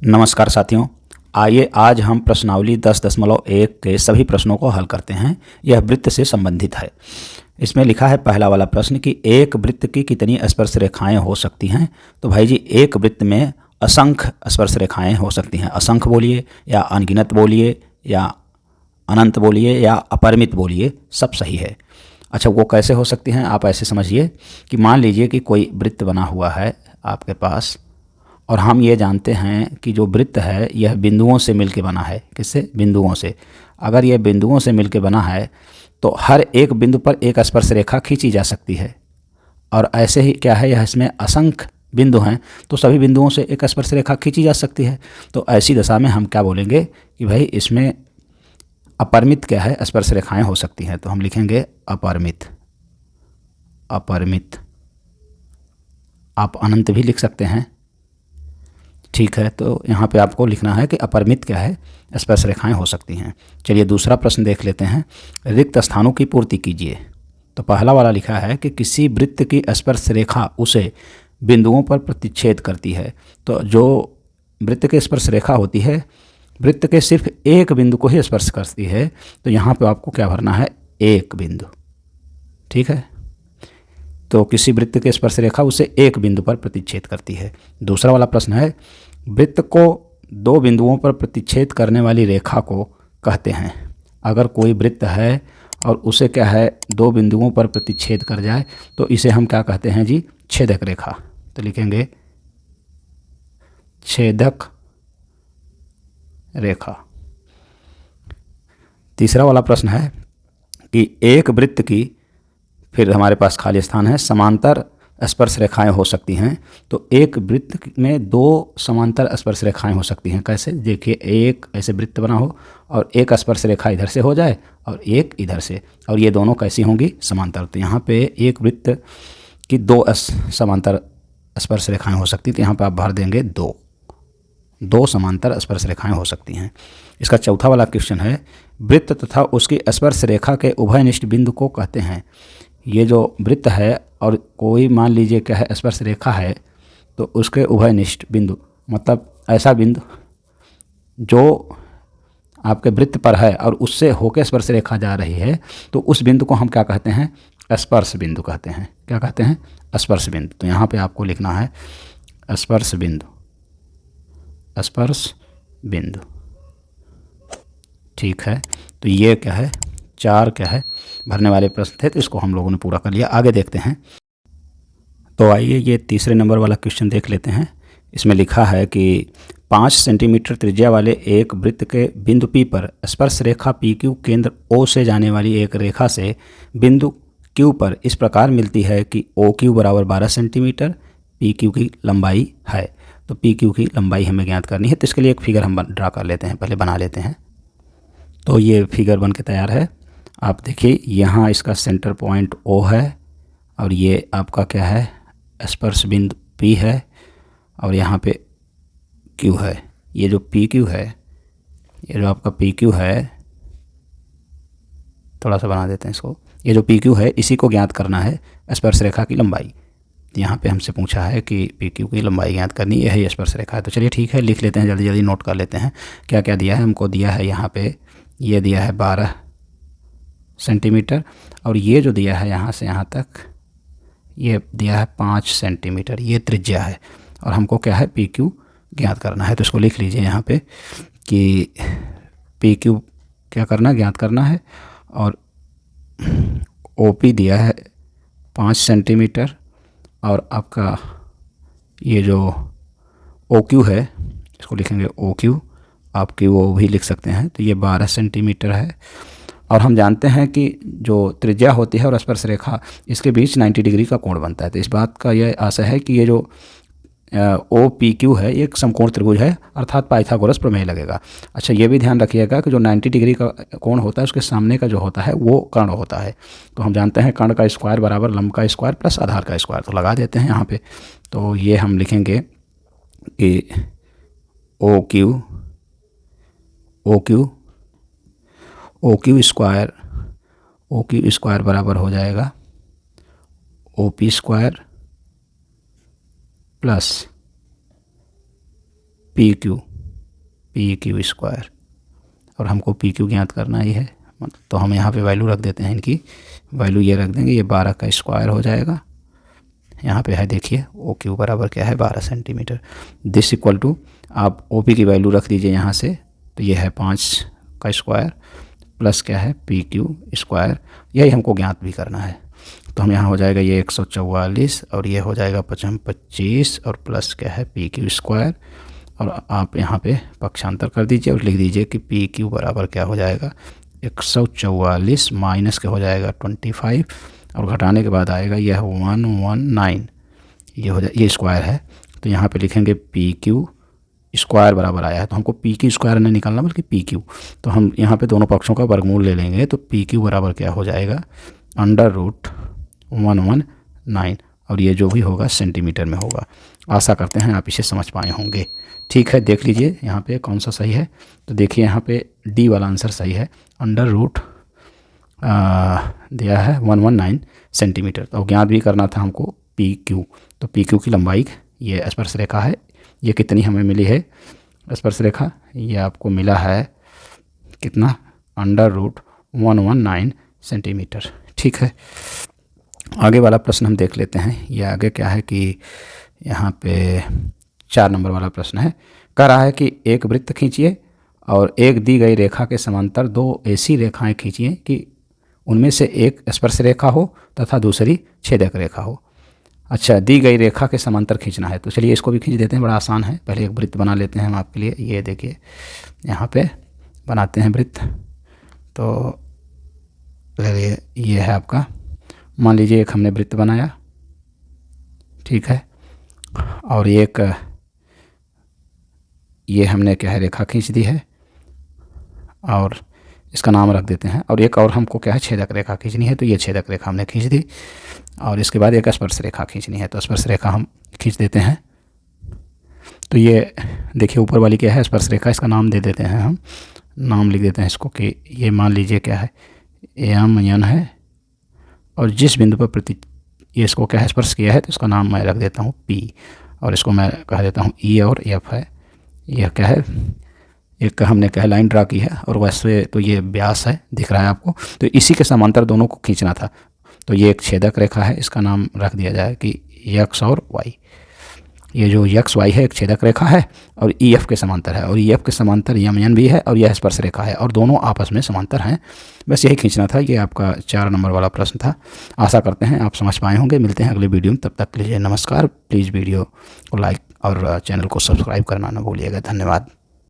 नमस्कार साथियों, आइए आज हम प्रश्नावली 10.1 के सभी प्रश्नों को हल करते हैं। यह वृत्त से संबंधित है। इसमें लिखा है पहला वाला प्रश्न कि एक वृत्त की कितनी स्पर्श रेखाएं हो सकती हैं। तो भाई जी, एक वृत्त में असंख्य स्पर्श रेखाएं हो सकती हैं। असंख्य बोलिए या अनगिनत बोलिए या अनंत बोलिए या अपरिमित बोलिए, सब सही है। अच्छा, वो कैसे हो सकती हैं? आप ऐसे समझिए कि मान लीजिए कि कोई वृत्त बना हुआ है आपके पास, और हम ये जानते हैं कि जो वृत्त है यह बिंदुओं से मिलके बना है। किससे? बिंदुओं से। अगर यह बिंदुओं से मिलके बना है तो हर एक बिंदु पर एक स्पर्श रेखा खींची जा सकती है। और ऐसे ही क्या है, यह इसमें असंख्य बिंदु हैं तो सभी बिंदुओं से एक स्पर्श रेखा खींची जा सकती है। तो ऐसी दशा में हम क्या बोलेंगे कि भाई इसमें अपरिमित क्या है, स्पर्श रेखाएं हो सकती हैं। तो हम लिखेंगे अपरिमित। अपरिमित। आप अनंत भी लिख सकते हैं, ठीक है। तो यहाँ पे आपको लिखना है कि अपरिमित क्या है, स्पर्श रेखाएं हो सकती हैं। चलिए दूसरा प्रश्न देख लेते हैं। रिक्त स्थानों की पूर्ति कीजिए। तो पहला वाला लिखा है कि किसी वृत्त की स्पर्श रेखा उसे बिंदुओं पर प्रतिच्छेद करती है। तो जो वृत्त की स्पर्श रेखा होती है वृत्त के सिर्फ एक बिंदु को ही स्पर्श करती है। तो यहाँ पे आपको क्या भरना है, एक बिंदु, ठीक है। तो किसी वृत्त की स्पर्श रेखा उसे एक बिंदु पर प्रतिच्छेद करती है। दूसरा वाला प्रश्न है, वृत्त को दो बिंदुओं पर प्रतिच्छेद करने वाली रेखा को कहते हैं। अगर कोई वृत्त है और उसे क्या है, दो बिंदुओं पर प्रतिच्छेद कर जाए तो इसे हम क्या कहते हैं जी, छेदक रेखा। तो लिखेंगे छेदक रेखा। तीसरा वाला प्रश्न है कि एक वृत्त की, फिर हमारे पास खाली स्थान है, समांतर स्पर्श रेखाएं हो सकती हैं। तो एक वृत्त में दो समांतर स्पर्श रेखाएं हो सकती हैं। कैसे? देखिए, एक ऐसे वृत्त बना हो और एक स्पर्श रेखा इधर से हो जाए और एक इधर से, और ये दोनों कैसी होंगी, समांतर। तो यहाँ पे एक वृत्त की दो समांतर स्पर्श रेखाएं हो सकती, तो यहाँ पे आप भर देंगे दो समांतर स्पर्श रेखाएं हो सकती हैं। इसका चौथा वाला क्वेश्चन है, वृत्त तथा उसकी स्पर्श रेखा के उभयनिष्ठ बिंदु को कहते हैं। ये जो वृत्त है और कोई मान लीजिए क्या है, स्पर्श रेखा है, तो उसके उभयनिष्ठ बिंदु मतलब ऐसा बिंदु जो आपके वृत्त पर है और उससे होकर स्पर्श रेखा जा रही है, तो उस बिंदु को हम क्या कहते हैं, स्पर्श बिंदु कहते हैं। क्या कहते हैं? स्पर्श बिंदु। तो यहाँ पे आपको लिखना है स्पर्श बिंदु। स्पर्श बिंदु, ठीक है। तो ये क्या है, चार क्या है भरने वाले प्रश्न थे, तो इसको हम लोगों ने पूरा कर लिया। आगे देखते हैं। तो आइए ये तीसरे नंबर वाला क्वेश्चन देख लेते हैं। इसमें लिखा है कि 5 सेंटीमीटर त्रिज्या वाले एक वृत्त के बिंदु P पर स्पर्श रेखा PQ केंद्र O से जाने वाली एक रेखा से बिंदु Q पर इस प्रकार मिलती है कि OQ बराबर 12 सेंटीमीटर, PQ की लंबाई है। तो PQ की लंबाई हमें ज्ञात करनी है। तो इसके लिए एक फिगर हम ड्रा कर लेते हैं, पहले बना लेते हैं। तो ये फिगर बन के तैयार है। आप देखिए, यहाँ इसका सेंटर पॉइंट O है और ये आपका क्या है, स्पर्श बिंदु P है, और यहाँ पे Q है। ये जो PQ है, ये जो आपका PQ है, थोड़ा सा बना देते हैं इसको। ये जो PQ है इसी को ज्ञात करना है स्पर्श रेखा की लंबाई। यहाँ पे हमसे पूछा है कि PQ की लंबाई ज्ञात करनी, यह है स्पर्श रेखा है। तो चलिए ठीक है, लिख लेते हैं, जल्दी जल्दी नोट कर लेते हैं क्या क्या दिया है हमको। दिया है यहाँ पे, ये दिया है 12 सेंटीमीटर, और ये जो दिया है यहाँ से यहाँ तक ये दिया है 5 सेंटीमीटर, ये त्रिज्या है। और हमको क्या है, PQ ज्ञात करना है। तो इसको लिख लीजिए यहाँ पे कि PQ क्या करना, ज्ञात करना है। और OP दिया है 5 सेंटीमीटर, और आपका ये जो OQ है इसको लिखेंगे OQ, आप QO भी लिख सकते हैं। तो ये 12 सेंटीमीटर है। और हम जानते हैं कि जो त्रिज्या होती है और स्पर्श रेखा, इसके बीच 90 डिग्री का कोण बनता है। तो इस बात का यह आशा है कि ये जो OPQ है ये एक समकोण त्रिभुज है, अर्थात पाइथागोरस प्रमेय लगेगा। अच्छा, ये भी ध्यान रखिएगा कि जो 90 डिग्री का कोण होता है उसके सामने का जो होता है वो कर्ण होता है। तो हम जानते हैं कर्ण का स्क्वायर बराबर लंब का स्क्वायर प्लस आधार का स्क्वायर। तो लगा देते हैं यहाँ पे। तो ये हम लिखेंगे कि OQ स्क्वायर बराबर हो जाएगा OP square plus PQ P Q square, और हमको पी क्यू ज्ञात करना ही है। तो हम यहाँ पे वैल्यू रख देते हैं, इनकी वैल्यू ये रख देंगे, ये 12 का स्क्वायर हो जाएगा। यहाँ पे है देखिए ओ क्यू बराबर क्या है 12 सेंटीमीटर। दिस इक्वल टू आप ओ पी की वैल्यू रख दीजिए यहाँ से, तो ये है 5 का स्क्वायर प्लस क्या है पी क्यू स्क्वायर, यही हमको ज्ञात भी करना है। तो हम यहाँ हो जाएगा ये 144 और ये हो जाएगा 25 और प्लस क्या है पी क्यू स्क्वायर, और आप यहाँ पे पक्षांतर कर दीजिए और लिख दीजिए कि पी क्यू बराबर क्या हो जाएगा 144 माइनस क्या हो जाएगा 25 और घटाने के बाद आएगा यह 119, ये हो जाए, ये स्क्वायर है। तो यहाँ पे लिखेंगे पी क्यू स्क्वायर बराबर आया है, तो हमको पी क्यू स्क्वायर नहीं निकालना बल्कि पी क्यू। तो हम यहाँ पे दोनों पक्षों का वर्गमूल ले लेंगे, तो पी क्यू बराबर क्या हो जाएगा √119, और ये जो भी होगा सेंटीमीटर में होगा। आशा करते हैं आप इसे समझ पाए होंगे। ठीक है, देख लीजिए यहाँ पे कौन सा सही है। तो देखिए यहाँ पे डी वाला आंसर सही है, √ दिया है 119 सेंटीमीटर। तो ज्ञात भी करना था हमको पी क्यू, तो पी क्यू की लंबाई ये स्पर्श रेखा है, ये कितनी हमें मिली है स्पर्श रेखा, ये आपको मिला है कितना √119 सेंटीमीटर। ठीक है, आगे वाला प्रश्न हम देख लेते हैं। ये आगे क्या है कि यहाँ पे 4 नंबर वाला प्रश्न है, कह रहा है कि एक वृत्त खींचिए और एक दी गई रेखा के समांतर 2 ऐसी रेखाएं खींचिए कि उनमें से एक स्पर्श रेखा हो तथा दूसरी छेदक रेखा हो। अच्छा, दी गई रेखा के समांतर खींचना है, तो चलिए इसको भी खींच देते हैं, बड़ा आसान है। पहले एक वृत्त बना लेते हैं हम आपके लिए, ये देखिए यहाँ पे बनाते हैं वृत्त। तो चलिए ये है आपका, मान लीजिए एक हमने वृत्त बनाया, ठीक है, और एक ये हमने क्या है रेखा खींच दी है और इसका नाम रख देते हैं, और एक और हमको क्या है छेदक रेखा खींचनी है, तो ये छेदक रेखा हमने खींच दी, और इसके बाद एक स्पर्श रेखा खींचनी है, तो स्पर्श रेखा हम खींच देते हैं। तो ये देखिए ऊपर वाली क्या है स्पर्श रेखा, इसका नाम दे देते हैं, हम नाम लिख देते हैं इसको कि ये मान लीजिए क्या है AMN है, और जिस बिंदु पर ये इसको क्या है स्पर्श किया है, तो इसका नाम मैं रख देता हूँ P, और इसको मैं कह देता हूँ E और F है। यह क्या है, एक हमने क्या है लाइन ड्रा की है, और वैसे तो ये व्यास है, दिख रहा है आपको, तो इसी के समांतर दोनों को खींचना था। तो ये एक छेदक रेखा है, इसका नाम रख दिया जाए कि X और Y। ये जो XY है एक छेदक रेखा है और EF के समांतर है, और EF के समांतर MN भी है, और यह स्पर्श रेखा है, और दोनों आपस में समांतर हैं। बस यही खींचना था। ये आपका 4 नंबर वाला प्रश्न था। आशा करते हैं आप समझ पाए होंगे। मिलते हैं अगले वीडियो में, तब तक के लिए नमस्कार। प्लीज़ वीडियो को लाइक और चैनल को सब्सक्राइब करना ना भूलिएगा। धन्यवाद।